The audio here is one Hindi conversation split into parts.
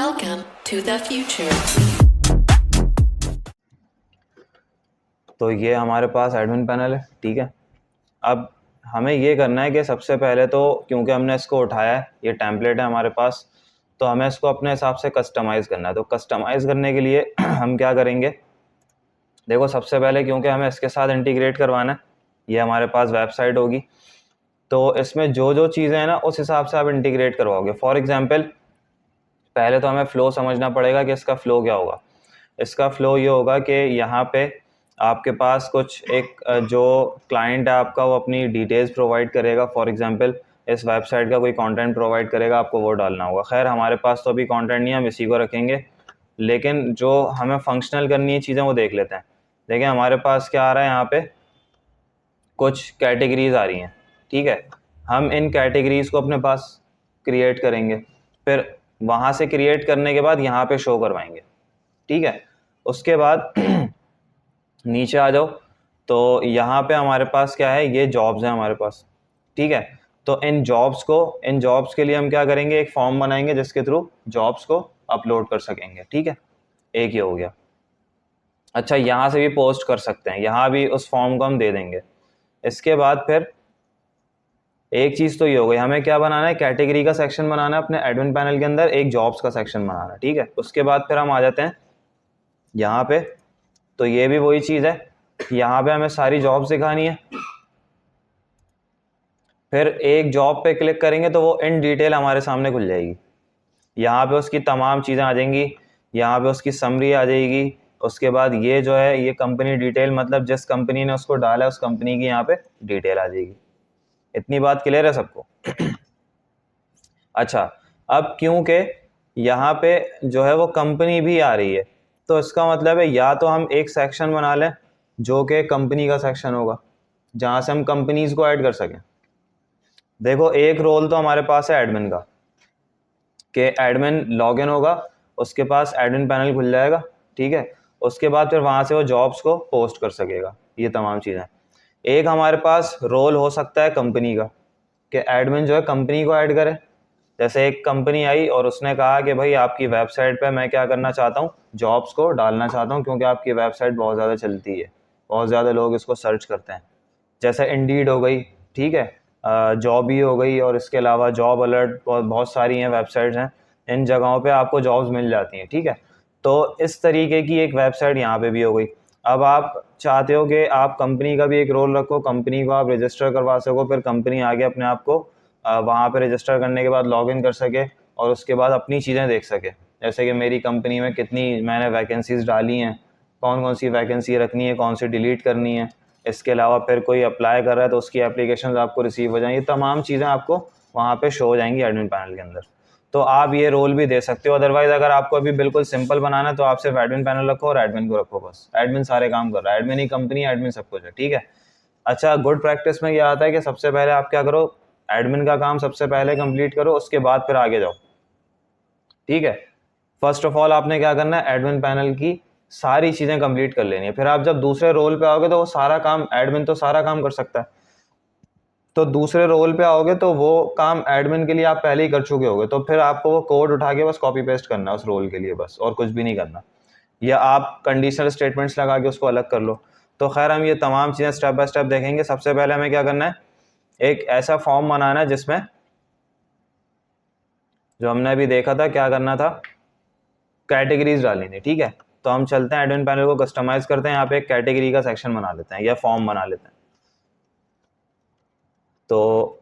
Welcome to the future. तो ये हमारे पास एडमिन पैनल है, ठीक है। अब हमें ये करना है कि सबसे पहले तो क्योंकि हमने इसको उठाया है, ये टेम्पलेट है हमारे पास, तो हमें इसको अपने हिसाब से कस्टमाइज़ करना है। तो कस्टमाइज़ करने के लिए हम क्या करेंगे, देखो सबसे पहले क्योंकि हमें इसके साथ इंटीग्रेट करवाना है, ये हमारे पास वेबसाइट होगी, तो इसमें जो जो चीज़ें हैं ना उस हिसाब से आप इंटीग्रेट करवाओगे। फॉर एग्जांपल पहले तो हमें फ़्लो समझना पड़ेगा कि इसका फ़्लो क्या होगा। इसका फ़्लो ये होगा कि यहाँ पे आपके पास कुछ एक जो क्लाइंट है आपका वो अपनी डिटेल्स प्रोवाइड करेगा। फॉर एग्जांपल इस वेबसाइट का कोई कंटेंट प्रोवाइड करेगा, आपको वो डालना होगा। खैर हमारे पास तो अभी कंटेंट नहीं है, हम इसी को रखेंगे, लेकिन जो हमें फंक्शनल करनी है चीज़ें वो देख लेते हैं। देखिए हमारे पास क्या आ रहा है, यहाँ पे कुछ कैटेगरीज आ रही हैं, ठीक है। हम इन कैटेगरीज को अपने पास क्रिएट करेंगे, फिर वहाँ से क्रिएट करने के बाद यहाँ पे शो करवाएंगे, ठीक है। उसके बाद नीचे आ जाओ, तो यहाँ पे हमारे पास क्या है, ये जॉब्स हैं हमारे पास, ठीक है। तो इन जॉब्स के लिए हम क्या करेंगे, एक फॉर्म बनाएंगे जिसके थ्रू जॉब्स को अपलोड कर सकेंगे, ठीक है। एक ये हो गया। अच्छा, यहाँ से भी पोस्ट कर सकते हैं, यहाँ भी उस फॉर्म को हम दे देंगे। इसके बाद फिर एक चीज़ तो ये हो गई, हमें क्या बनाना है, कैटेगरी का सेक्शन बनाना है अपने एडमिन पैनल के अंदर, एक जॉब्स का सेक्शन बनाना है, ठीक है। उसके बाद फिर हम आ जाते हैं यहाँ पे, तो ये भी वही चीज़ है, यहाँ पे हमें सारी जॉब्स दिखानी है। फिर एक जॉब पे क्लिक करेंगे तो वो इन डिटेल हमारे सामने खुल जाएगी। यहाँ पे उसकी तमाम चीज़ें आ जाएंगी, यहाँ पे उसकी समरी आ जाएगी। उसके बाद ये जो है ये कंपनी डिटेल, मतलब जिस कंपनी ने उसको डाला है उस कंपनी की यहाँ पे डिटेल आ जाएगी। इतनी बात क्लियर है सबको? अच्छा, अब क्योंकि यहाँ पे जो है वो कंपनी भी आ रही है, तो इसका मतलब है या तो हम एक सेक्शन बना लें जो कि कंपनी का सेक्शन होगा, जहाँ से हम कंपनीज को ऐड कर सकें। देखो एक रोल तो हमारे पास है एडमिन का, कि एडमिन लॉगिन होगा, उसके पास एडमिन पैनल खुल जाएगा, ठीक है। उसके बाद फिर वहाँ से वो जॉब्स को पोस्ट कर सकेगा, ये तमाम चीज़ें। एक हमारे पास रोल हो सकता है कंपनी का, कि एडमिन जो है कंपनी को ऐड करे। जैसे एक कंपनी आई और उसने कहा कि भाई आपकी वेबसाइट पे मैं क्या करना चाहता हूँ, जॉब्स को डालना चाहता हूँ, क्योंकि आपकी वेबसाइट बहुत ज़्यादा चलती है, बहुत ज़्यादा लोग इसको सर्च करते हैं। जैसे इंडीड हो गई, ठीक है, जॉब ही हो गई, और इसके अलावा जॉब अलर्ट, बहुत सारी हैं वेबसाइट्स हैं, इन जगहों पे आपको जॉब्स मिल जाती हैं, ठीक है। तो इस तरीके की एक वेबसाइट यहाँ पे भी हो गई। अब आप चाहते हो कि आप कंपनी का भी एक रोल रखो, कंपनी को आप रजिस्टर करवा सको, फिर कंपनी आगे अपने आप को वहाँ पे रजिस्टर करने के बाद लॉगिन कर सके और उसके बाद अपनी चीज़ें देख सके। जैसे कि मेरी कंपनी में कितनी मैंने वैकेंसीज डाली हैं, कौन कौन सी वैकेंसी रखनी है, कौन सी डिलीट करनी है। इसके अलावा फिर कोई अप्लाई कर रहा है तो उसकी एप्लीकेशन आपको रिसीव हो जाएंगी, तमाम चीज़ें आपको वहाँ पे शो हो जाएंगी एडमिन पैनल के अंदर। तो आप ये रोल भी दे सकते हो। अदरवाइज अगर आपको अभी बिल्कुल सिंपल बनाना है तो आप सिर्फ एडमिन पैनल रखो और एडमिन को रखो, बस एडमिन सारे काम कर रहा है, एडमिन ही कंपनी, एडमिन सब कुछ है, ठीक है। अच्छा, गुड प्रैक्टिस में यह आता है कि सबसे पहले आप क्या करो, एडमिन का काम सबसे पहले कंप्लीट करो, उसके बाद फिर आगे जाओ, ठीक है। फर्स्ट ऑफ ऑल आपने क्या करना है, एडमिन पैनल की सारी चीज़ें कंप्लीट कर लेनी है। फिर आप जब दूसरे रोल पे आओगे तो वो सारा काम एडमिन तो सारा काम कर सकता है, तो दूसरे रोल पे आओगे तो वो काम एडमिन के लिए आप पहले ही कर चुके होगे, तो फिर आपको वो कोड उठा के बस कॉपी पेस्ट करना है उस रोल के लिए, बस और कुछ भी नहीं करना, या आप कंडीशनल स्टेटमेंट्स लगा के उसको अलग कर लो। तो खैर हम ये तमाम चीज़ें स्टेप बाय स्टेप देखेंगे। सबसे पहले हमें क्या करना है, एक ऐसा फॉर्म बनाना है जिसमें जो हमने अभी देखा था क्या करना था, कैटेगरीज डालनी थी, ठीक है। तो हम चलते हैं एडमिन पैनल को कस्टमाइज करते हैं, यहाँ पे एक कैटेगरी का सेक्शन बना लेते हैं या फॉर्म बना लेते हैं। तो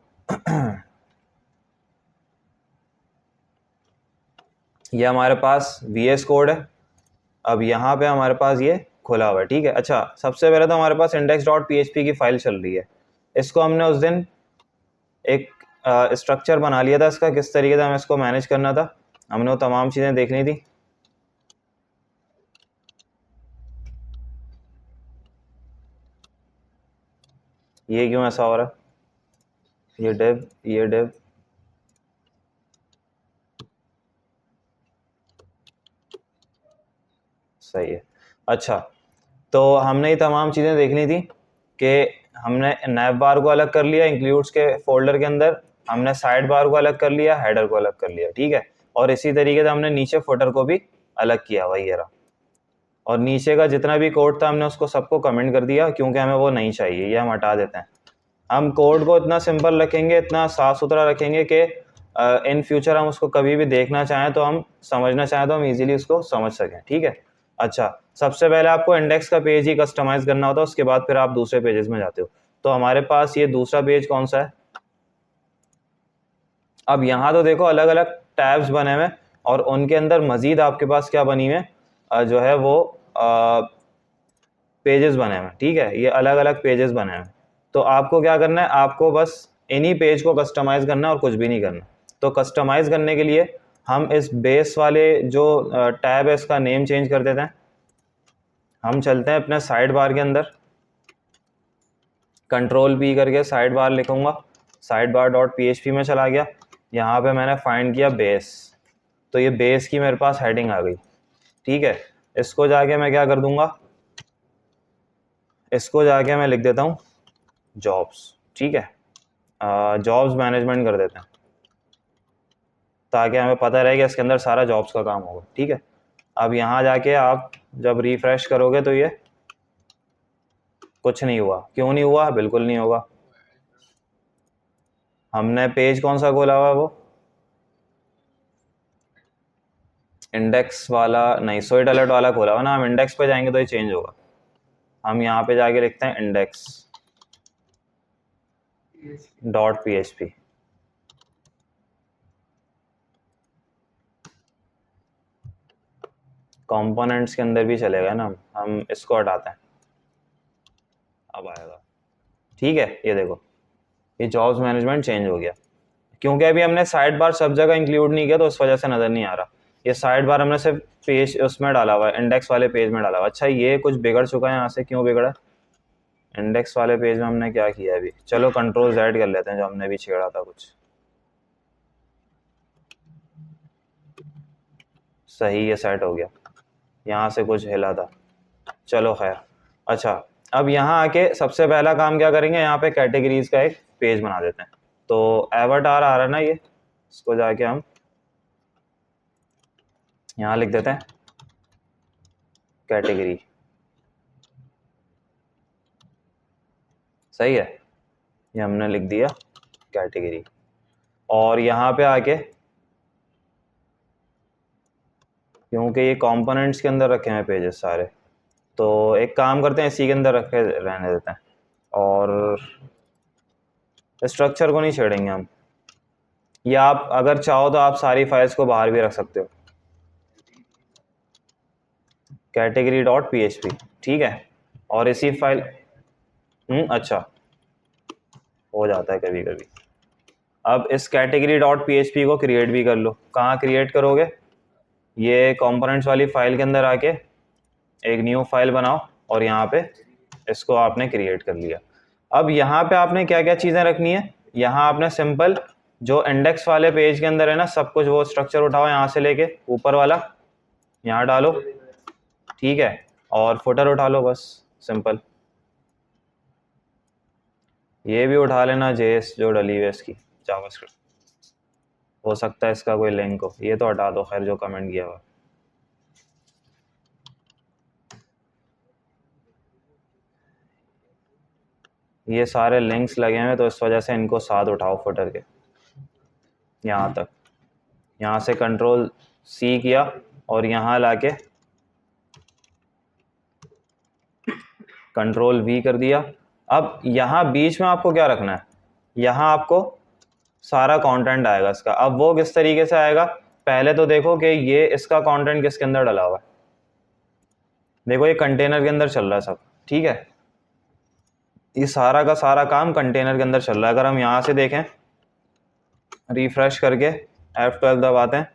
ये हमारे पास VS कोड है। अब यहाँ पे हमारे पास ये खुला हुआ है, ठीक है। अच्छा, सबसे पहले तो हमारे पास index.php की फाइल चल रही है। इसको हमने उस दिन एक स्ट्रक्चर बना लिया था इसका, किस तरीके से हमें इसको मैनेज करना था, हमने वो तमाम चीज़ें देखनी थी। ये क्यों ऐसा हो रहा है, ये डिव सही है। अच्छा, तो हमने ये तमाम चीज़ें देखनी थी कि हमने नैव बार को अलग कर लिया इंक्लूड्स के फोल्डर के अंदर, हमने साइड बार को अलग कर लिया, हेडर को अलग कर लिया, ठीक है। और इसी तरीके से हमने नीचे फुटर को भी अलग किया हुआ ये रहा। और नीचे का जितना भी कोड था हमने उसको सबको कमेंट कर दिया क्योंकि हमें वो नहीं चाहिए, ये हम हटा देते हैं। हम कोड को इतना सिंपल रखेंगे, इतना साफ़ सुथरा रखेंगे कि इन फ्यूचर हम उसको कभी भी देखना चाहें तो हम समझना चाहें तो हम इजीली उसको समझ सकें। ठीक है। अच्छा, सबसे पहले आपको इंडेक्स का पेज ही कस्टमाइज़ करना होता है, उसके बाद फिर आप दूसरे पेजेस में जाते हो। तो हमारे पास ये दूसरा पेज कौन सा है? अब यहाँ तो देखो अलग अलग टैब्स बने हुए और उनके अंदर मज़ीद आपके पास क्या बनी हुए जो है वो पेजेस बने हुए। ठीक है, ये अलग अलग पेजेस बने हुए। तो आपको क्या करना है, आपको बस इन्हीं पेज को कस्टमाइज़ करना है और कुछ भी नहीं करना। तो कस्टमाइज़ करने के लिए हम इस बेस वाले जो टैब है इसका नेम चेंज कर देते हैं। हम चलते हैं अपने साइड बार के अंदर, कंट्रोल पी करके साइड बार लिखूंगा, साइड बार डॉट PHP में चला गया। यहाँ पे मैंने फाइंड किया बेस, तो ये बेस की मेरे पास हेडिंग आ गई। ठीक है, इसको जाके मैं क्या कर दूंगा, इसको जाके मैं लिख देता हूँ जॉब्स। ठीक है, जॉब्स मैनेजमेंट कर देते हैं ताकि हमें पता रहे कि इसके अंदर सारा जॉब्स का काम होगा। ठीक है, अब यहाँ जाके आप जब रिफ्रेश करोगे तो ये कुछ नहीं हुआ। क्यों नहीं हुआ? बिल्कुल नहीं होगा। हमने पेज कौन सा खोला हुआ है? वो इंडेक्स वाला नहीं, स्वीट अलर्ट वाला खोला हुआ ना। हम इंडेक्स पे जाएंगे तो ये चेंज होगा। हम यहाँ पे जाके लिखते हैं इंडेक्स डॉट PHP। कंपोनेंट्स के अंदर भी चलेगा ना, हम इसको हटाते हैं, अब आएगा। ठीक है, ये देखो ये जॉब्स मैनेजमेंट चेंज हो गया क्योंकि अभी हमने साइड बार सब जगह इंक्लूड नहीं किया तो उस वजह से नज़र नहीं आ रहा। ये साइड बार हमने सिर्फ पेज उसमें डाला हुआ है, इंडेक्स वाले पेज में डाला हुआ है। अच्छा, ये कुछ बिगड़ चुका है यहाँ से। क्यों बिगड़ा? इंडेक्स वाले पेज में हमने क्या किया अभी? चलो कंट्रोल Z कर लेते हैं, जो हमने भी छेड़ा था कुछ। सही, ये सेट हो गया। यहाँ से कुछ हिला था, चलो खैर। अच्छा, अब यहाँ आके सबसे पहला काम क्या करेंगे, यहाँ पे कैटेगरीज का एक पेज बना देते हैं। तो एवटार आ रहा है ना ये, इसको जाके हम यहाँ लिख देते हैं कैटेगरी। सही है, ये हमने लिख दिया कैटेगरी। और यहाँ पे आके क्योंकि ये कंपोनेंट्स के अंदर रखे हैं पेजेस सारे, तो एक काम करते हैं इसी के अंदर रखे रहने देते हैं और स्ट्रक्चर को नहीं छेड़ेंगे हम। या आप अगर चाहो तो आप सारी फाइल्स को बाहर भी रख सकते हो, कैटेगरी डॉट PHP। ठीक है, और इसी फाइल अच्छा हो जाता है कभी कभी। अब इस कैटेगरी डॉट PHP को क्रिएट भी कर लो। कहाँ क्रिएट करोगे? ये कंपोनेंट्स वाली फाइल के अंदर आके एक न्यू फाइल बनाओ और यहाँ पे इसको आपने क्रिएट कर लिया। अब यहाँ पे आपने क्या क्या चीज़ें रखनी है, यहाँ आपने सिंपल जो इंडेक्स वाले पेज के अंदर है ना सब कुछ वो स्ट्रक्चर उठाओ, यहाँ से लेके ऊपर वाला यहाँ डालो। ठीक है, और फुटर उठा लो, बस सिंपल। ये भी उठा लेना JS जो डली हुई है इसकी जावास्क्रिप्ट, हो सकता है इसका कोई लिंक हो। ये तो हटा दो खैर जो कमेंट किया हुआ। ये सारे लिंक्स लगे हुए तो इस वजह से इनको साथ उठाओ फुटर के यहाँ तक। यहाँ से कंट्रोल C किया और यहाँ लाके कंट्रोल V कर दिया। अब यहाँ बीच में आपको क्या रखना है, यहाँ आपको सारा कंटेंट आएगा इसका। अब वो किस तरीके से आएगा, पहले तो देखो कि ये इसका कंटेंट किसके अंदर डला हुआ है। देखो ये कंटेनर के अंदर चल रहा है सब। ठीक है, ये सारा का सारा काम कंटेनर के अंदर चल रहा है। अगर हम यहाँ से देखें, रिफ्रेश करके F12 दबाते हैं,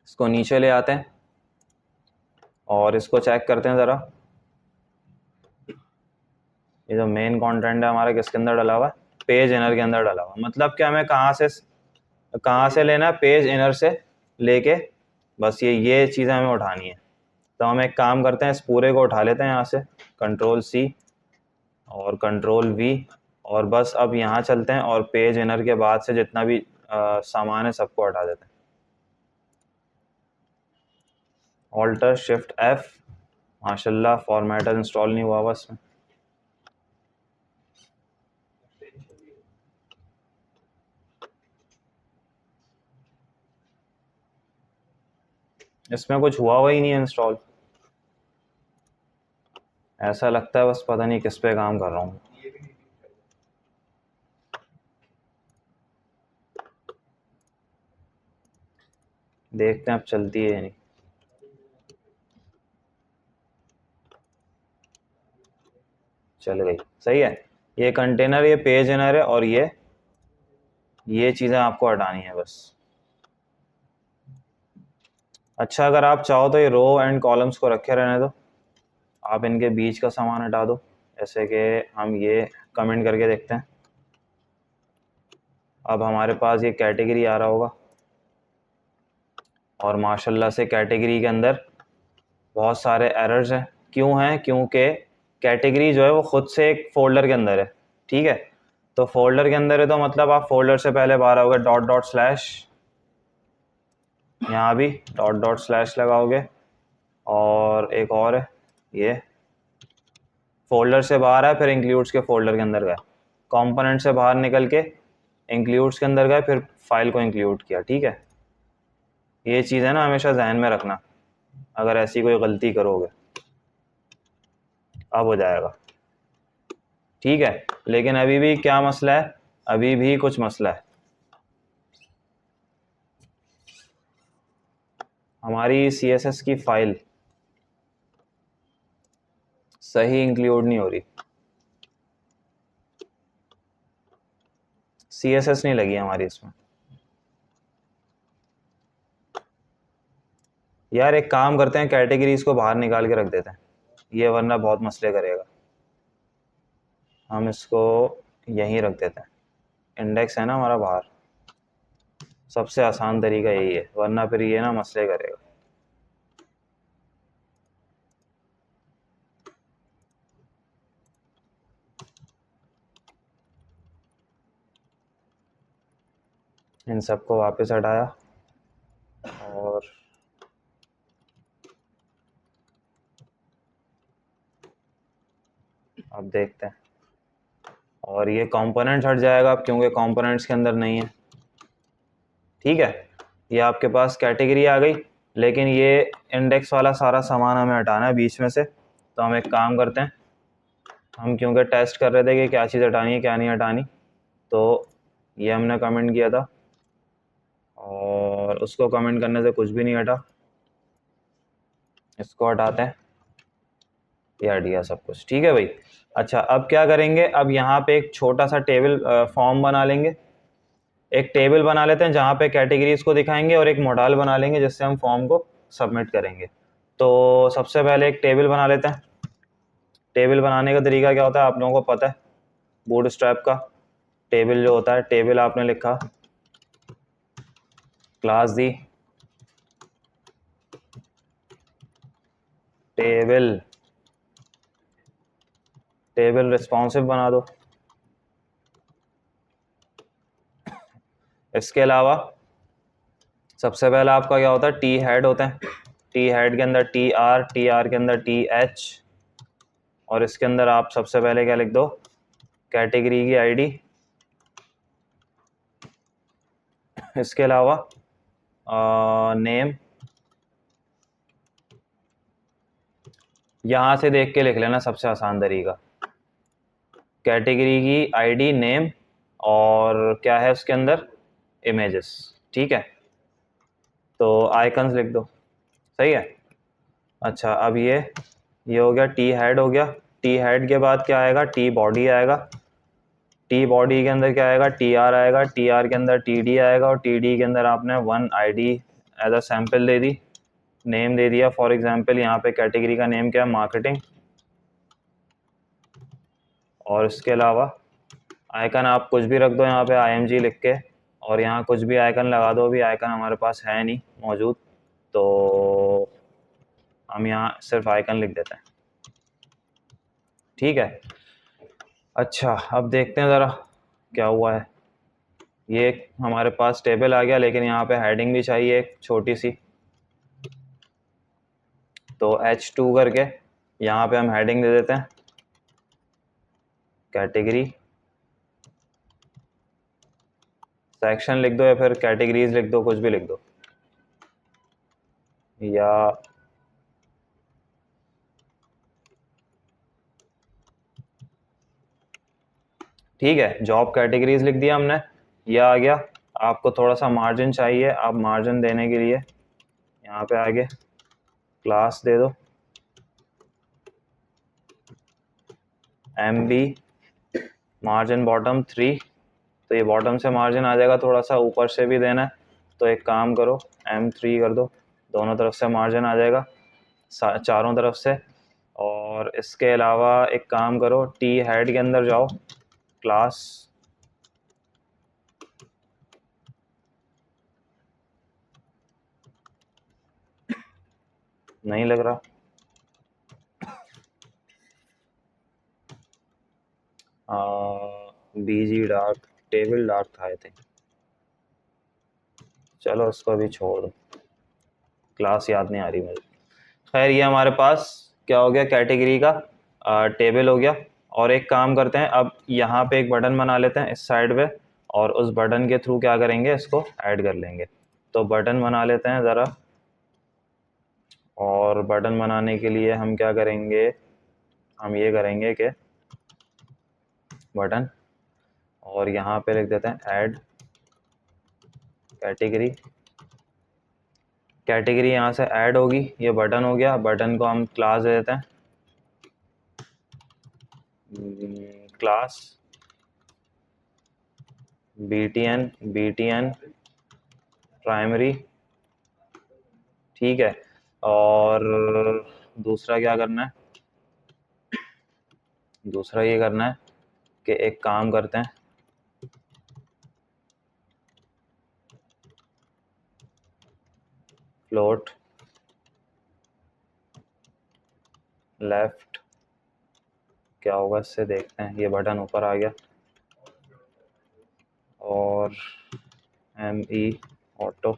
इसको नीचे ले आते हैं और इसको चेक करते हैं ज़रा। ये जो मेन कंटेंट है हमारा किसके अंदर डला हुआ है, पेज इनर के अंदर डला हुआ। मतलब कि हमें कहाँ से लेना है, पेज इनर से लेके बस ये चीज़ें हमें उठानी है। तो हम एक काम करते हैं, इस पूरे को उठा लेते हैं यहाँ से, कंट्रोल C और कंट्रोल V, और बस अब यहाँ चलते हैं और पेज इनर के बाद से जितना भी सामान है सबको हटा देते हैं। ऑल्टर शिफ्ट एफ, माशाल्लाह फॉर्मेटर इंस्टॉल नहीं हुआ बस में। इसमें कुछ हुआ ही नहीं है इंस्टॉल, ऐसा लगता है बस पता नहीं किस पे काम कर रहा हूँ। देखते हैं अब चलती है या नहीं। चल गई, सही है। ये कंटेनर, ये पेज इनर है, और ये चीज़ें आपको हटानी है बस। अच्छा, अगर आप चाहो तो ये रो एंड कॉलम्स को रखे रहने दो, आप इनके बीच का सामान हटा दो। जैसे कि हम ये कमेंट करके देखते हैं। अब हमारे पास ये कैटेगरी आ रहा होगा, और माशाल्लाह से कैटेगरी के अंदर बहुत सारे एरर्स हैं। क्यों हैं? क्योंकि कैटेगरी जो है वो खुद से एक फ़ोल्डर के अंदर है, ठीक है। तो फोल्डर के अंदर है तो मतलब आप फोल्डर से पहले बाहर आओगे, डॉट डॉट स्लैश, यहाँ भी डॉट डॉट स्लैश लगाओगे, और एक और है ये फोल्डर से बाहर है, फिर इंक्लूड्स के फोल्डर के अंदर गए, कंपोनेंट से बाहर निकल के इंक्लूड्स के अंदर गए, फिर फाइल को इंक्लूड किया, ठीक है। ये चीज़ है ना, हमेशा जहन में रखना, अगर ऐसी कोई गलती करोगे अब हो जाएगा, ठीक है। लेकिन अभी भी क्या मसला है, अभी भी कुछ मसला है, हमारी CSS की फाइल सही इंक्लूड नहीं हो रही, CSS नहीं लगी हमारी इसमें। यार एक काम करते हैं, कैटेगरीज को बाहर निकाल के रख देते हैं, ये वरना बहुत मसले करेगा। हम इसको यहीं रख देते हैं, इंडेक्स है ना हमारा बाहर, सबसे आसान तरीका यही है, वरना फिर ये ना मसले करेगा। इन सबको वापस हटाया, और अब देखते हैं, और ये कंपोनेंट्स हट जाएगा अब, क्योंकि कंपोनेंट्स के अंदर नहीं है, ठीक है। ये आपके पास कैटेगरी आ गई, लेकिन ये इंडेक्स वाला सारा सामान हमें हटाना है बीच में से। तो हम एक काम करते हैं, हम क्योंकि टेस्ट कर रहे थे कि क्या चीज़ हटानी है क्या नहीं हटानी, तो ये हमने कमेंट किया था, और उसको कमेंट करने से कुछ भी नहीं हटा, इसको हटाते हैं, ये हट गया सब कुछ, ठीक है भाई। अच्छा, अब क्या करेंगे, अब यहाँ पे एक छोटा सा टेबल फॉर्म बना लेंगे, एक टेबल बना लेते हैं जहाँ पे कैटेगरीज को दिखाएंगे, और एक मॉडल बना लेंगे जिससे हम फॉर्म को सबमिट करेंगे। तो सबसे पहले एक टेबल बना लेते हैं। टेबल बनाने का तरीका क्या होता है आप लोगों को पता है, बूटस्ट्रैप का टेबल जो होता है, टेबल आपने लिखा, क्लास दी, टेबल, टेबल रिस्पॉन्सिव बना दो। इसके अलावा सबसे पहला आपका क्या होता है, टी हेड होता है, टी हेड के अंदर टी आर के अंदर TH, और इसके अंदर आप सबसे पहले क्या लिख दो, कैटेगरी की आईडी। इसके अलावा नेम, यहाँ से देख के लिख लेना, सबसे आसान तरीका, कैटेगरी की आईडी, नेम, और क्या है उसके अंदर, इमेजेस, ठीक है। तो आइकन्स लिख दो, सही है। अच्छा, अब ये हो गया, टी हेड हो गया। टी हेड के बाद क्या आएगा, टी बॉडी आएगा, टी बॉडी के अंदर क्या आएगा, TR आएगा, TR के अंदर TD आएगा, और TD के अंदर आपने 1 ID एज अ सैम्पल दे दी, नेम दे दिया, फॉर एग्जांपल यहाँ पे कैटेगरी का नेम क्या है, मार्केटिंग। और इसके अलावा आइकन आप कुछ भी रख दो यहाँ पे IMG लिख के, और यहाँ कुछ भी आइकन लगा दो, अभी आइकन हमारे पास है नहीं मौजूद, तो हम यहाँ सिर्फ आइकन लिख देते हैं, ठीक है। अच्छा, अब देखते हैं ज़रा क्या हुआ है। ये हमारे पास टेबल आ गया, लेकिन यहाँ पे हेडिंग भी चाहिए एक छोटी सी, तो H2 करके यहाँ पे हम हेडिंग दे देते हैं कैटेगरी, सेक्शन लिख दो या फिर कैटेगरीज लिख दो, कुछ भी लिख दो, या ठीक है जॉब कैटेगरीज लिख दिया हमने, ये आ गया। आपको थोड़ा सा मार्जिन चाहिए, आप मार्जिन देने के लिए यहाँ पे आगे क्लास दे दो MB मार्जिन बॉटम 3, तो ये बॉटम से मार्जिन आ जाएगा, थोड़ा सा ऊपर से भी देना है तो एक काम करो M3 कर दो, दोनों तरफ से मार्जिन आ जाएगा, चारों तरफ से। और इसके अलावा एक काम करो, टी हेड के अंदर जाओ, क्लास नहीं लग रहा, BG डार्क टेबल डार्क था आई थिंक, चलो उसको भी छोड़ दो, क्लास याद नहीं आ रही मुझे। खैर ये हमारे पास क्या हो गया, कैटेगरी का टेबल हो गया। और एक काम करते हैं, अब यहाँ पे एक बटन बना लेते हैं इस साइड पे, और उस बटन के थ्रू क्या करेंगे, इसको ऐड कर लेंगे। तो बटन बना लेते हैं ज़रा, और बटन बनाने के लिए हम क्या करेंगे, हम ये करेंगे कि बटन, और यहाँ पे लिख देते हैं ऐड कैटेगरी, कैटेगरी यहाँ से ऐड होगी, ये बटन हो गया। बटन को हम क्लास दे देते हैं, क्लास BTN प्राइमरी, ठीक है। और दूसरा क्या करना है, दूसरा ये करना है कि एक काम करते हैं, फ्लोट लेफ्ट, क्या होगा इससे देखते हैं। ये बटन ऊपर आ गया, और ME ऑटो,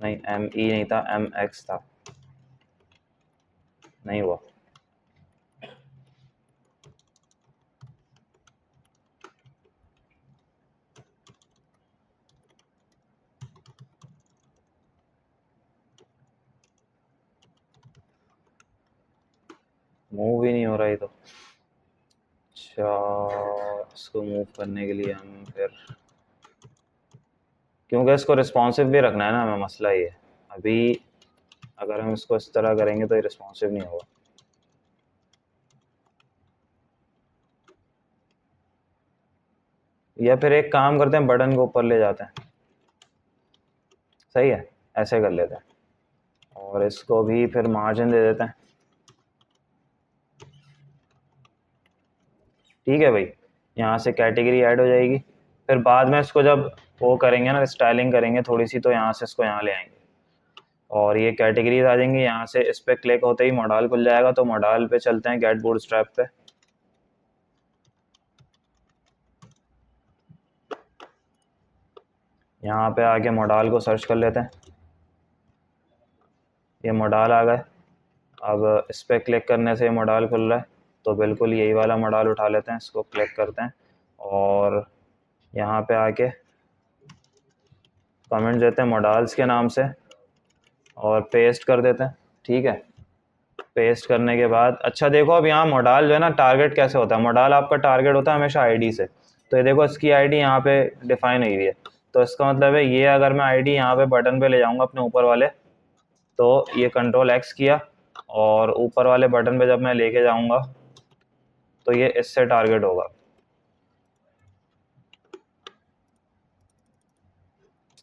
नहीं ME नहीं था, MX था, नहीं हुआ। मूव ही नहीं हो रहा है तो। अच्छा, इसको मूव करने के लिए हम फिर, क्योंकि इसको रिस्पॉन्सिव भी रखना है ना हमें, मसला ये है अभी, अगर हम इसको इस तरह करेंगे तो ये रिस्पॉन्सिव नहीं होगा। या फिर एक काम करते हैं, बटन को ऊपर ले जाते हैं, सही है, ऐसे कर लेते हैं। और इसको भी फिर मार्जिन दे देते हैं, ठीक है भाई। यहाँ से कैटेगरी ऐड हो जाएगी, फिर बाद में इसको जब वो करेंगे ना, स्टाइलिंग करेंगे थोड़ी सी, तो यहाँ से इसको यहाँ ले आएंगे, और ये कैटेगरीज आ जाएंगी। यहाँ से इस पर क्लिक होते ही मॉडल खुल जाएगा, तो मॉडल पे चलते हैं, गेट बूटस्ट्रैप पे। यहाँ पे आके मॉडल को सर्च कर लेते हैं, ये मॉडल आ गए। अब इस पर क्लिक करने से ये मॉडल खुल रहा है, तो बिल्कुल यही वाला मॉडल उठा लेते हैं, इसको क्लिक करते हैं, और यहाँ पे आके कमेंट देते हैं मॉडल्स के नाम से, और पेस्ट कर देते हैं, ठीक है। पेस्ट करने के बाद अच्छा देखो, अब यहाँ मॉडल जो है ना, टारगेट कैसे होता है, मॉडल आपका टारगेट होता है हमेशा आईडी से। तो ये देखो इसकी आईडी यहाँ पे डिफाइन हुई है, तो इसका मतलब है ये अगर मैं आईडी यहाँ पे बटन पे ले जाऊँगा अपने ऊपर वाले, तो ये Ctrl+X किया, और ऊपर वाले बटन पे जब मैं लेके जाऊँगा तो ये इससे टारगेट होगा।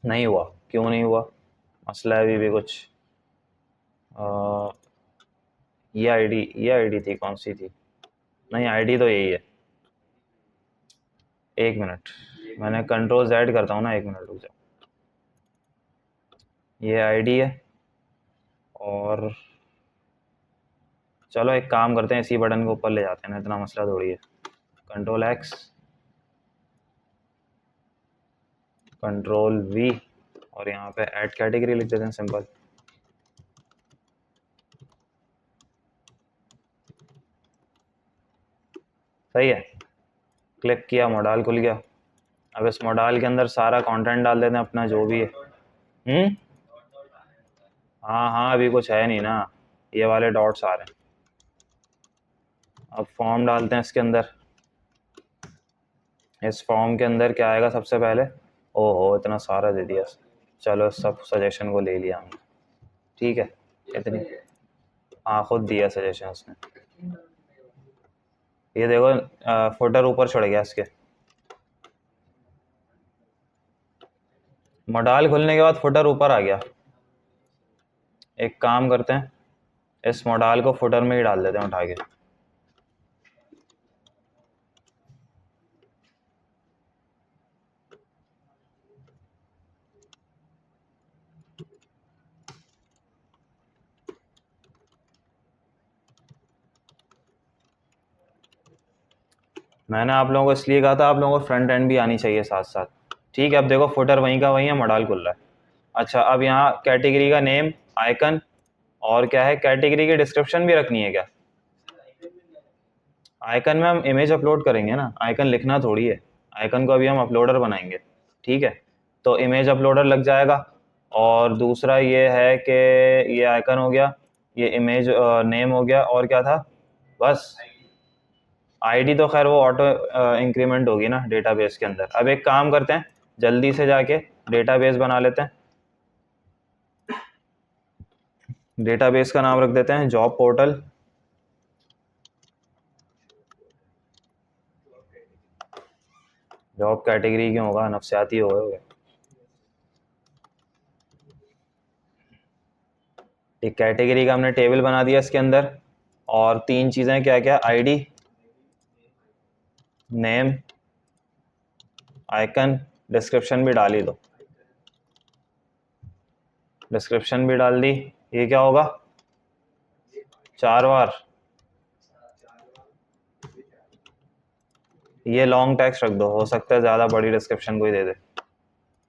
नहीं हुआ, क्यों नहीं हुआ, मसला है अभी भी कुछ। ये आईडी थी, कौन सी थी, नहीं आईडी तो यही है। एक मिनट, मैंने Ctrl+Z करता हूँ ना, एक मिनट रुक जाओ। ये आईडी है, और चलो एक काम करते हैं, इसी बटन को ऊपर ले जाते हैं ना, इतना मसला थोड़ी है। Ctrl+X, कंट्रोल वी और यहाँ पे ऐड कैटेगरी लिख देते हैं सिंपल। सही है, क्लिक किया, मॉडल खुल गया। अब इस मॉडल के अंदर सारा कंटेंट डाल देते हैं अपना जो भी है। हाँ हाँ, अभी कुछ है नहीं ना, ये वाले डॉट्स आ रहे हैं। अब फॉर्म डालते हैं इसके अंदर। इस फॉर्म के अंदर क्या आएगा सबसे पहले? ओहो, इतना सारा दे दिया। चलो, सब सजेशन को ले लिया हमने, ठीक है। इतनी, हाँ, खुद दिया सजेशन उसने। ये देखो, फुटर ऊपर चढ़ गया इसके। मॉडल खुलने के बाद फुटर ऊपर आ गया। एक काम करते हैं, इस मॉडल को फुटर में ही डाल देते हैं उठा के। मैंने आप लोगों को इसलिए कहा था, आप लोगों को फ्रंट एंड भी आनी चाहिए साथ साथ। ठीक है, अब देखो फुटर वहीं का वहीं है, मॉडल खुल रहा है। अच्छा, अब यहाँ कैटेगरी का नेम, आइकन, और क्या है, कैटेगरी की डिस्क्रिप्शन भी रखनी है क्या? आइकन में हम इमेज अपलोड करेंगे ना, आइकन लिखना थोड़ी है। आइकन को अभी हम अपलोडर बनाएंगे, ठीक है। तो इमेज अपलोडर लग जाएगा। और दूसरा ये है कि ये आइकन हो गया, ये इमेज नेम हो गया, और क्या था? बस। आईडी तो खैर वो ऑटो इंक्रीमेंट होगी ना डेटाबेस के अंदर। अब एक काम करते हैं, जल्दी से जाके डेटाबेस बना लेते हैं। डेटाबेस का नाम रख देते हैं जॉब पोर्टल। जॉब कैटेगरी क्यों होगा, नफसियाती होगा। एक कैटेगरी का हमने टेबल बना दिया इसके अंदर। और तीन चीज़ें क्या क्या? आईडी, नेम, आइकन, डिस्क्रिप्शन भी डाल ही दो। डिस्क्रिप्शन भी डाल दी। ये क्या होगा? 4 बार। ये लॉन्ग टेक्स्ट रख दो, हो सकता है ज़्यादा बड़ी डिस्क्रिप्शन कोई दे दे।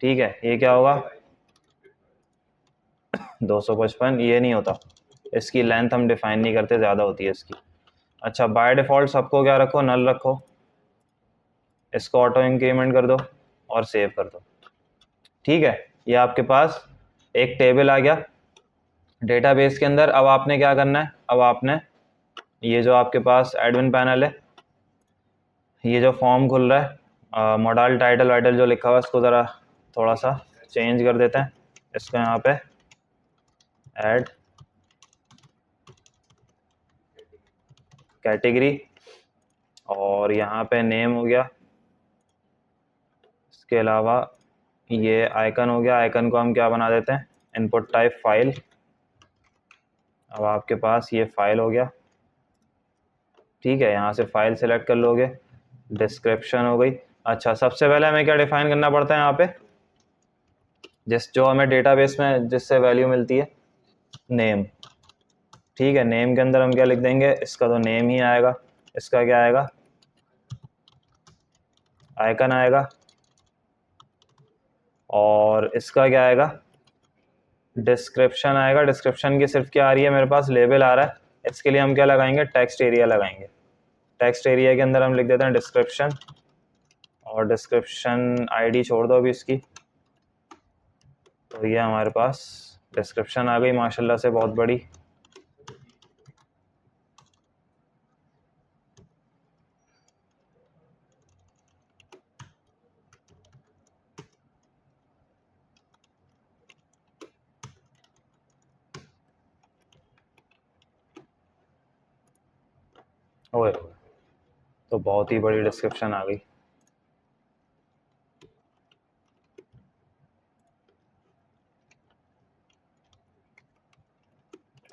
ठीक है, ये क्या होगा? 255। ये नहीं होता, इसकी लेंथ हम डिफाइन नहीं करते, ज़्यादा होती है इसकी। अच्छा, बाय डिफ़ॉल्ट सबको क्या रखो? नल रखो। इसको ऑटो इंक्रीमेंट कर दो और सेव कर दो। ठीक है, ये आपके पास एक टेबल आ गया डेटाबेस के अंदर। अब आपने क्या करना है? अब आपने ये जो आपके पास एडमिन पैनल है, ये जो फॉर्म खुल रहा है, मॉडल टाइटल वाइटल जो लिखा हुआ है, इसको ज़रा थोड़ा सा चेंज कर देते हैं। इसको यहाँ पे ऐड कैटेगरी, और यहाँ पे नेम हो गया। इसके अलावा ये आइकन हो गया। आइकन को हम क्या बना देते हैं? Input type file. अब आपके पास ये फाइल हो गया, ठीक है। यहाँ से फाइल सेलेक्ट कर लोगे। डिस्क्रिप्शन हो गई। अच्छा, सबसे पहले हमें क्या डिफाइन करना पड़ता है यहाँ पे? जो हमें डेटाबेस में जिससे वैल्यू मिलती है, नेम। ठीक है, नेम के अंदर हम क्या लिख देंगे? इसका तो नेम ही आएगा। इसका क्या आएगा? आइकन आएगा। और इसका क्या आएगा? डिस्क्रिप्शन आएगा। डिस्क्रिप्शन की सिर्फ क्या आ रही है मेरे पास? लेबल आ रहा है। इसके लिए हम क्या लगाएंगे? टेक्स्ट एरिया लगाएंगे। टेक्स्ट एरिया के अंदर हम लिख देते हैं डिस्क्रिप्शन। और डिस्क्रिप्शन आईडी छोड़ दो अभी इसकी। तो ये हमारे पास डिस्क्रिप्शन आ गई माशाल्लाह से, बहुत बड़ी। ओए, तो बहुत ही बड़ी डिस्क्रिप्शन आ गई।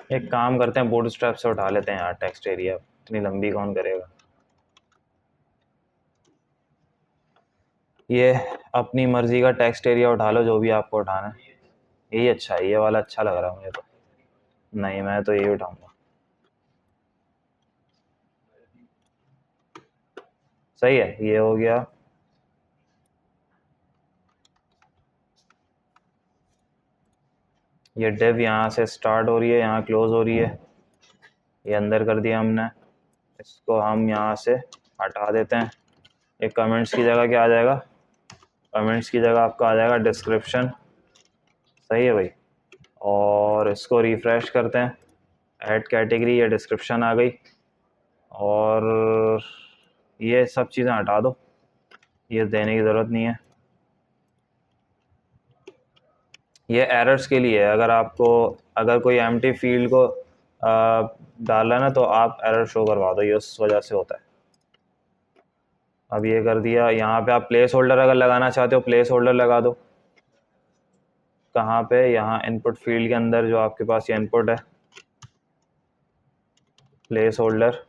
एक काम करते हैं, बूटस्ट्रैप से उठा लेते हैं यार टेक्स्ट एरिया, इतनी लंबी कौन करेगा। ये अपनी मर्जी का टेक्स्ट एरिया उठा लो, जो भी आपको उठाना है। यही अच्छा है, ये वाला अच्छा लग रहा है मुझे तो। नहीं, मैं तो यही उठाऊंगा। सही है, ये हो गया। ये डिव यहाँ से स्टार्ट हो रही है, यहाँ क्लोज हो रही है, ये अंदर कर दिया हमने। इसको हम यहाँ से हटा देते हैं। ये कमेंट्स की जगह क्या आ जाएगा, कमेंट्स की जगह आपका आ जाएगा डिस्क्रिप्शन। सही है भाई। और इसको रिफ़्रेश करते हैं, ऐड कैटेगरी, ये डिस्क्रिप्शन आ गई। और ये सब चीज़ें हटा दो, ये देने की ज़रूरत नहीं है। ये एरर्स के लिए है, अगर आपको अगर कोई एम्प्टी फील्ड को डालना है ना तो आप एरर शो करवा दो, ये उस वजह से होता है। अब ये कर दिया। यहाँ पे आप प्लेस होल्डर अगर लगाना चाहते हो प्लेस होल्डर लगा दो। कहाँ पे, यहाँ इनपुट फील्ड के अंदर जो आपके पास ये इनपुट है, place holder,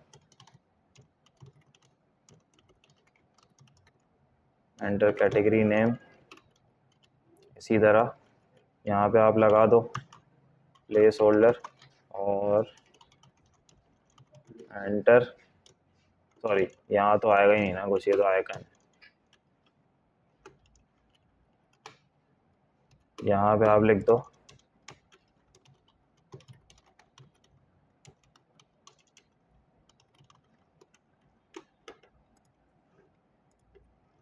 enter category name. इसी तरह यहाँ पे आप लगा दो प्लेस होल्डर और एंटर। सॉरी, यहाँ तो आएगा ही नहीं ना कुछ, ये तो आएगा नहीं। यहाँ पे आप लिख दो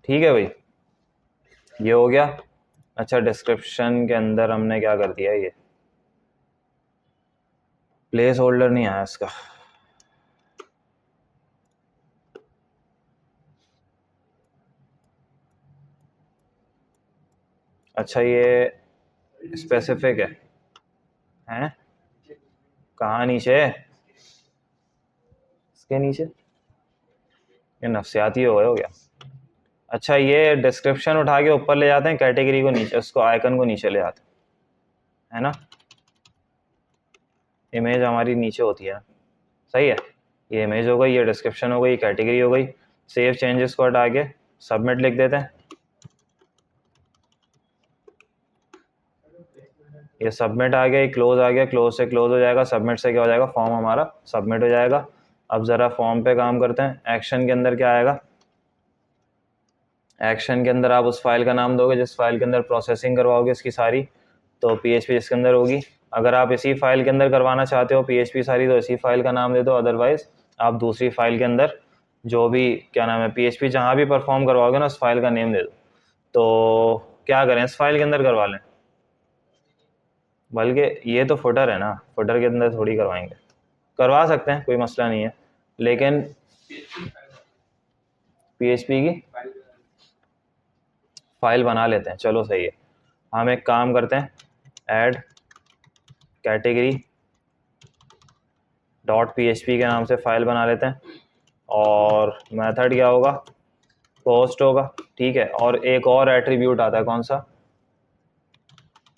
ठीक है भाई, ये हो गया। अच्छा, डिस्क्रिप्शन के अंदर हमने क्या कर दिया, ये प्लेस होल्डर नहीं आया इसका। अच्छा, ये स्पेसिफिक है, हैं? कहाँ नीचे, इसके नीचे? ये नफसियाती हो गए हो गया। अच्छा, ये डिस्क्रिप्शन उठा के ऊपर ले जाते हैं, कैटेगरी को नीचे, उसको आइकन को नीचे ले जाते हैं, है ना? इमेज हमारी नीचे होती है, सही है। ये इमेज हो गई, ये डिस्क्रिप्शन हो गई, कैटेगरी हो गई। सेव चेंजेस को हटा के सबमिट लिख देते हैं। ये सबमिट आ गया, क्लोज आ गया, क्लोज से क्लोज हो जाएगा, सबमिट से क्या हो जाएगा, फॉर्म हमारा सबमिट हो जाएगा। अब ज़रा फॉर्म पे काम करते हैं। एक्शन के अंदर क्या आएगा, एक्शन के अंदर आप उस फाइल का नाम दोगे जिस फाइल के अंदर प्रोसेसिंग करवाओगे इसकी सारी, तो PHP जिसके अंदर होगी। अगर आप इसी फाइल के अंदर करवाना चाहते हो PHP सारी, तो इसी फाइल का नाम दे दो। अदरवाइज आप दूसरी फाइल के अंदर जो भी क्या नाम है PHP जहाँ भी परफॉर्म करवाओगे ना उस फाइल का नेम दे दो। तो क्या करें, इस फाइल के अंदर करवा लें, बल्कि ये तो फुटर है ना, फुटर के अंदर थोड़ी करवाएंगे। करवा सकते हैं, कोई मसला नहीं है, लेकिन PHP की फाइल बना लेते हैं। चलो सही है, हम एक काम करते हैं, ऐड कैटेगरी .php के नाम से फाइल बना लेते हैं। और मेथड क्या होगा, पोस्ट होगा, ठीक है। और एक और एट्रीब्यूट आता है, कौन सा,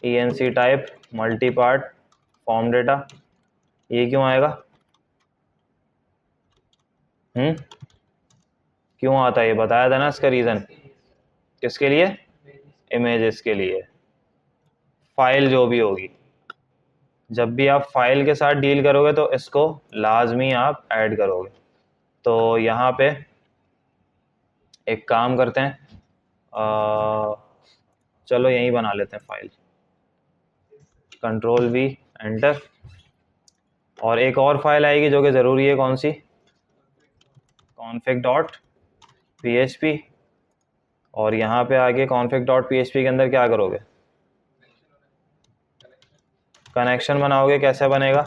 enc type multipart form data. ये क्यों आएगा, क्यों आता है ये बताया था ना इसका रीज़न। किसके लिए, इमेजेस के लिए। फाइल जो भी होगी, जब भी आप फाइल के साथ डील करोगे तो इसको लाजमी आप ऐड करोगे। तो यहाँ पे एक काम करते हैं, चलो यहीं बना लेते हैं फाइल, Ctrl+V एंटर। और एक और फाइल आएगी जो कि ज़रूरी है, कौन सी, config.php। और यहाँ पे आगे config.php के अंदर क्या करोगे, कनेक्शन बनाओगे। कैसे बनेगा,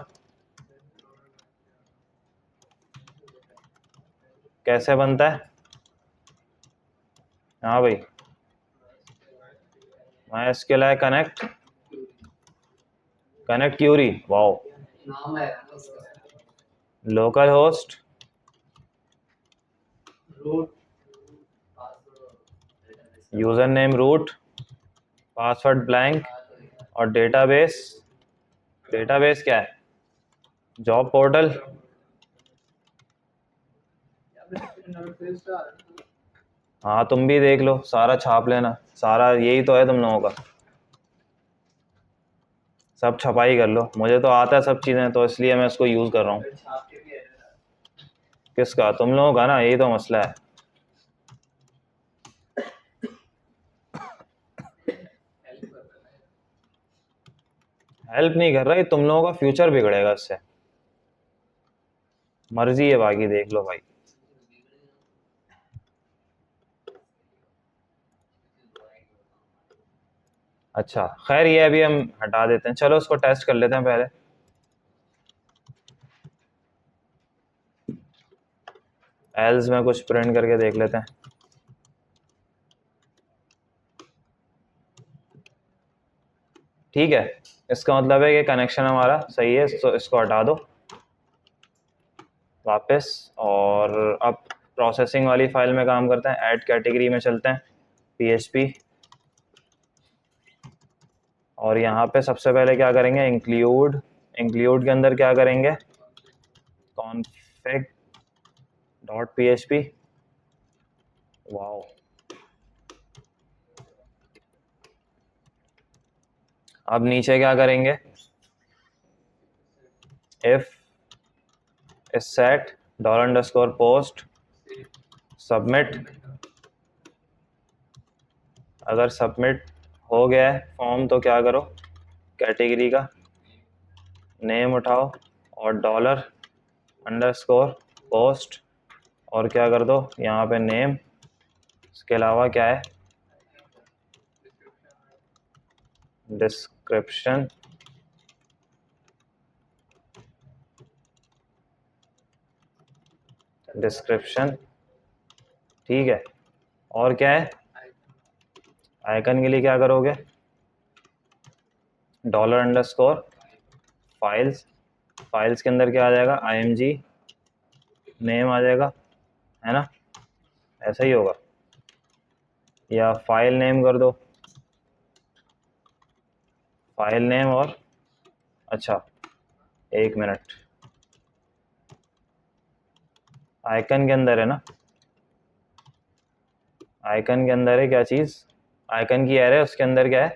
कैसे बनता है, हाँ भाई, MySQL connect, connect query, wow, local host, user name root, password blank, और डेटाबेस, डेटाबेस क्या है, जॉब पोर्टल। हाँ, तुम भी देख लो, सारा छाप लेना, सारा यही तो है तुम लोगों का, सब छपाई कर लो। मुझे तो आता है सब चीज़ें, तो इसलिए मैं इसको यूज़ कर रहा हूँ। किसका, तुम लोगों का ना, यही तो मसला है। हेल्प नहीं कर रहा, ये तुम लोगों का फ्यूचर बिगड़ेगा इससे। मर्जी है, बाकी देख लो भाई। अच्छा खैर, ये अभी हम हटा देते हैं, चलो उसको टेस्ट कर लेते हैं पहले। एल्स में कुछ प्रिंट करके देख लेते हैं। ठीक है, इसका मतलब है कि कनेक्शन हमारा सही है, तो इसको हटा दो वापस। और अब प्रोसेसिंग वाली फाइल में काम करते हैं, ऐड कैटेगरी में चलते हैं, PHP। और यहाँ पे सबसे पहले क्या करेंगे, इंक्लूड। इंक्लूड के अंदर क्या करेंगे, config डॉट PHP। वाओ, अब नीचे क्या करेंगे, इफ सेट $post सबमिट। अगर सबमिट हो गया है फॉर्म तो क्या करो, कैटेगरी का नेम उठाओ और $_post और क्या कर दो यहाँ पे नेम। इसके अलावा क्या है, डिस्क्रिप्शन। डिस्क्रिप्शन ठीक है। और क्या है, आइकन के लिए क्या करोगे, $_फाइल्स। फाइल्स के अंदर क्या आ जाएगा, img नेम आ जाएगा, है ना, ऐसा ही होगा। या फाइल नेम कर दो, फाइल नेम। और अच्छा, एक मिनट, आइकन के अंदर है ना, आइकन के अंदर है क्या चीज़, आइकन की एरे, उसके अंदर क्या है,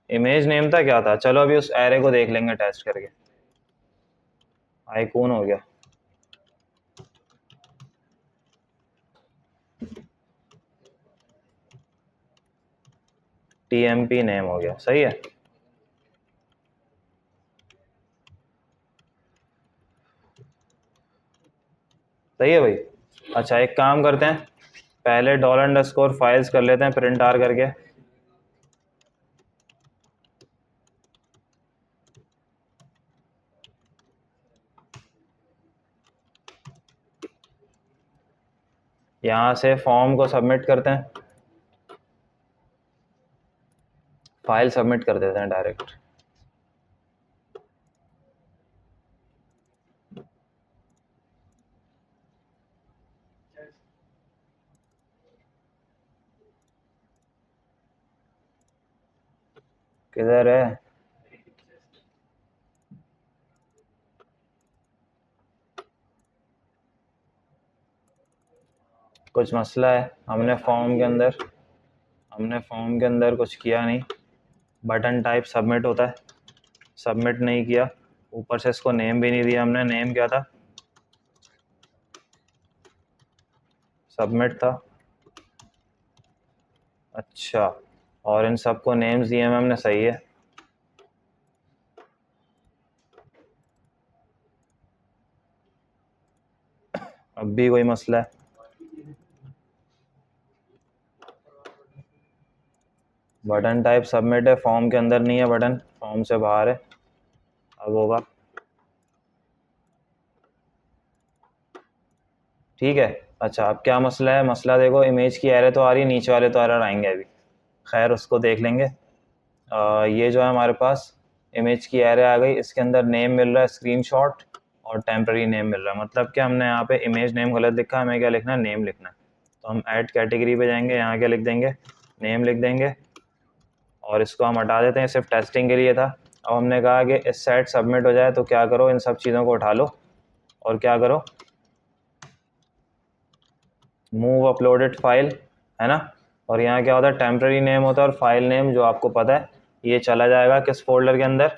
इमेज नेम था, क्या था, चलो अभी उस एरे को देख लेंगे टेस्ट करके। आइकॉन हो गया, TMP नेम हो गया, सही है। सही है भाई। अच्छा एक काम करते हैं, पहले $_फाइल्स कर लेते हैं प्रिंट आर करके। यहाँ से फॉर्म को सबमिट करते हैं, फाइल सबमिट कर देते हैं डायरेक्ट। किधर है, कुछ मसला है, हमने फॉर्म के अंदर कुछ किया नहीं। बटन टाइप सबमिट होता है, सबमिट नहीं किया, ऊपर से इसको नेम भी नहीं दिया हमने, नेम क्या था, सबमिट था। अच्छा, और इन सबको नेम्स दिए हैं हमने, सही है। अब भी कोई मसला है, बटन टाइप सबमिट है, फॉर्म के अंदर नहीं है बटन, फॉर्म से बाहर है, अब होगा। ठीक है। अच्छा अब क्या मसला है, मसला देखो, इमेज की एरे तो आ रही है, नीचे वाले तो एरर आएंगे अभी, खैर उसको देख लेंगे। ये जो है हमारे पास इमेज की एरे आ गई, इसके अंदर नेम मिल रहा है स्क्रीनशॉट और टेम्पररी नेम मिल रहा है, मतलब कि हमने यहाँ पे इमेज नेम गलत लिखा है, हमें क्या लिखना है, नेम लिखना है। तो हम ऐड कैटेगरी पे जाएंगे, यहाँ क्या लिख देंगे, नेम लिख देंगे और इसको हम हटा देते हैं, सिर्फ टेस्टिंग के लिए था। अब हमने कहा कि इस साइड सबमिट हो जाए तो क्या करो, इन सब चीज़ों को उठा लो और क्या करो, मूव अपलोडेड फाइल, है ना। और यहाँ क्या होता है, टेम्पररी नेम होता है और फाइल नेम जो आपको पता है, ये चला जाएगा किस फोल्डर के अंदर,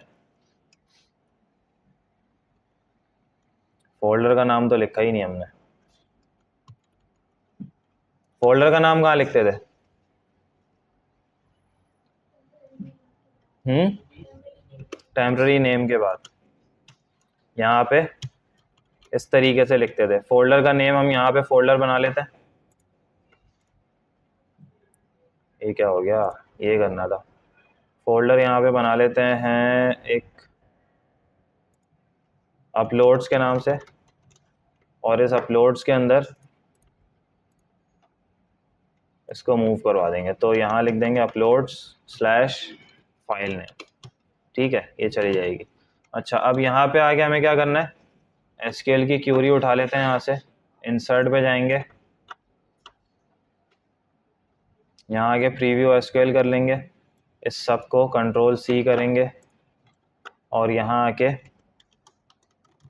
फोल्डर का नाम तो लिखा ही नहीं हमने, फोल्डर का नाम कहाँ लिखते थे, टेम्पररी नेम के बाद यहाँ पे इस तरीके से लिखते थे। फोल्डर का नेम हम यहाँ पे फोल्डर बना लेते हैं। ये क्या हो गया, ये करना था। फोल्डर यहाँ पे बना लेते हैं एक अपलोड्स के नाम से, और इस अपलोड्स के अंदर इसको मूव करवा देंगे। तो यहाँ लिख देंगे अपलोड्स स्लैश फाइल नेम, ठीक है, ये चली जाएगी। अच्छा, अब यहाँ पे आके हमें क्या करना है, एसक्यूएल की क्यूरी उठा लेते हैं। यहाँ से इंसर्ट पे जाएंगे, यहाँ आके प्रीव्यू एसक्यूएल कर लेंगे, इस सब को कंट्रोल सी करेंगे और यहाँ आके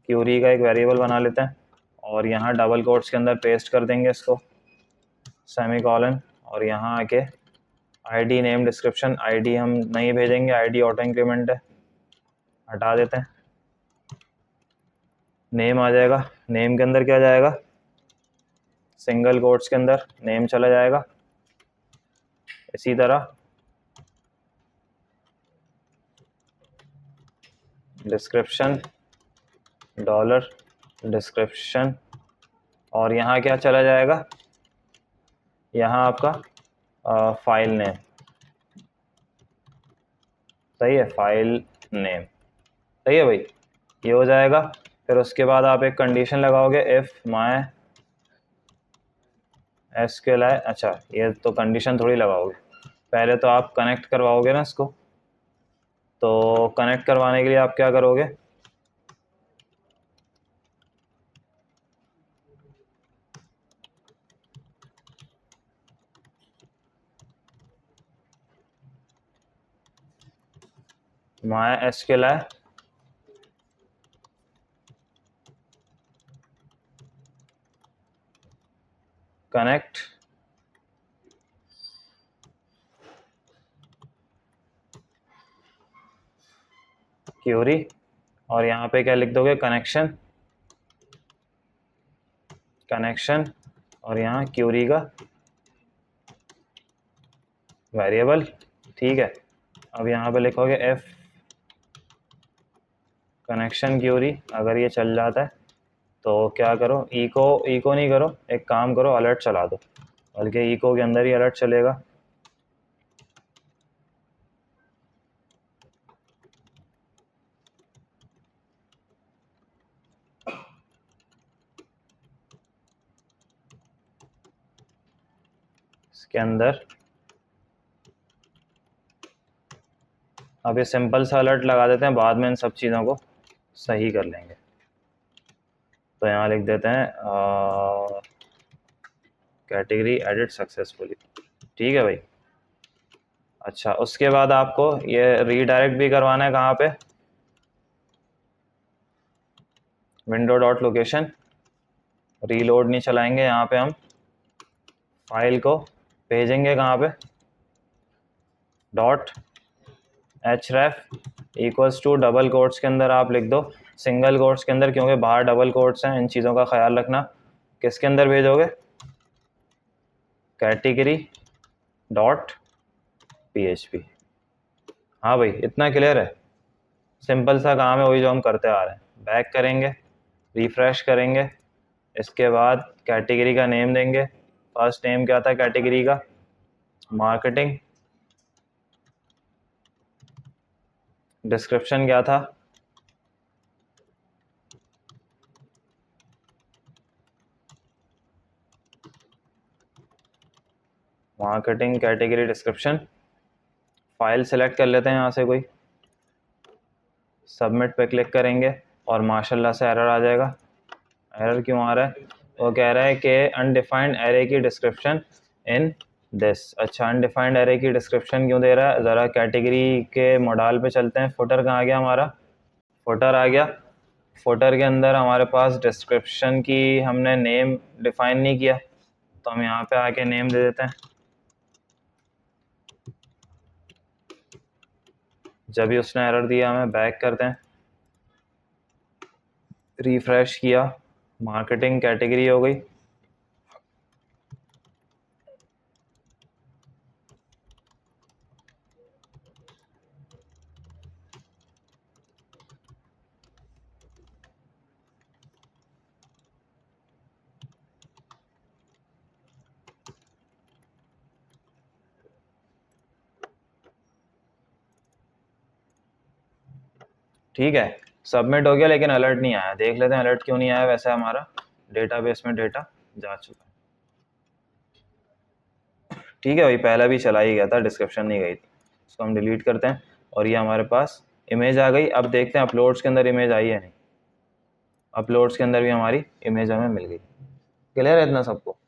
क्यूरी का एक वेरिएबल बना लेते हैं और यहाँ डबल कोट्स के अंदर पेस्ट कर देंगे इसको, सेमीकोलन, और यहाँ आके आईडी नेम डिस्क्रिप्शन, आईडी हम नहीं भेजेंगे, आईडी ऑटो इंक्रीमेंट है, हटा देते हैं। नेम आ जाएगा, नेम के अंदर क्या जाएगा, सिंगल कोट्स के अंदर नेम चला जाएगा। इसी तरह डिस्क्रिप्शन डॉलर डिस्क्रिप्शन, और यहाँ क्या चला जाएगा, यहाँ आपका फाइल नेम, सही है, फाइल नेम, सही है भाई, ये हो जाएगा। फिर उसके बाद आप एक कंडीशन लगाओगे, इफ़ माई एसक्यूएल, अच्छा ये तो कंडीशन थोड़ी लगाओगे, पहले तो आप कनेक्ट करवाओगे ना इसको। तो कनेक्ट करवाने के लिए आप क्या करोगे, माई एसक्यूएल कनेक्ट क्यूरी, और यहाँ पे क्या लिख दोगे, कनेक्शन और यहाँ क्यूरी का वेरिएबल, ठीक है। अब यहाँ पे लिखोगे एफ कनेक्शन क्यूरी। अगर ये चल जाता है तो क्या करो, इको नहीं करो, एक काम करो, अलर्ट चला दो, बल्कि इको के अंदर ही अलर्ट चलेगा। इसके अंदर अब ये सिंपल सा अलर्ट लगा देते हैं, बाद में इन सब चीज़ों को सही कर लेंगे। तो यहाँ लिख देते हैं कैटेगरी एडिट सक्सेसफुली, ठीक है भाई। अच्छा, उसके बाद आपको ये रीडायरेक्ट भी करवाना है, कहाँ पे, विंडो डॉट लोकेशन, रीलोड नहीं चलाएंगे, यहाँ पे हम फाइल को भेजेंगे कहाँ पे, dot href equals to double quotes के अंदर आप लिख दो, सिंगल कोट्स के अंदर, क्योंकि बाहर डबल कोट्स हैं, इन चीज़ों का ख्याल रखना। किसके अंदर भेजोगे, कैटेगरी डॉट php। हाँ भाई, इतना क्लियर है, सिंपल सा काम है, वही जो हम करते आ रहे हैं। बैक करेंगे, रिफ्रेश करेंगे, इसके बाद कैटेगरी का नेम देंगे। फर्स्ट नेम क्या था कैटेगरी का, मार्केटिंग। डिस्क्रिप्शन क्या था, marketing category description. File select कर लेते हैं यहाँ से कोई, सबमिट पे क्लिक करेंगे और माशाल्लाह से एरर आ जाएगा। एरर क्यों आ रहा है, वो कह रहा है कि अनडिफाइंड एरे की डिस्क्रिप्शन इन दिस। अच्छा, अनडिफाइंड एरे की डिस्क्रिप्शन क्यों दे रहा है, ज़रा कैटेगरी के मॉडल पे चलते हैं। फुटर कहाँ गया हमारा, फुटर आ गया। फुटर के अंदर हमारे पास डिस्क्रिप्शन की हमने नेम डिफाइन नहीं किया, तो हम यहाँ पे आके नेम दे देते हैं। जब भी उसने एरर दिया, हमें बैक करते हैं, रिफ्रेश किया, मार्केटिंग कैटेगरी हो गई। ठीक है, सबमिट हो गया लेकिन अलर्ट नहीं आया। देख लेते हैं अलर्ट क्यों नहीं आया। वैसे हमारा डेटाबेस में डेटा जा चुका है। ठीक है, वही पहला भी चला ही गया था, डिस्क्रिप्शन नहीं गई थी। इसको हम डिलीट करते हैं और ये हमारे पास इमेज आ गई। अब देखते हैं अपलोड्स के अंदर इमेज आई है नहीं। अपलोड्स के अंदर भी हमारी इमेज हमें मिल गई। क्लियर है इतना सबको?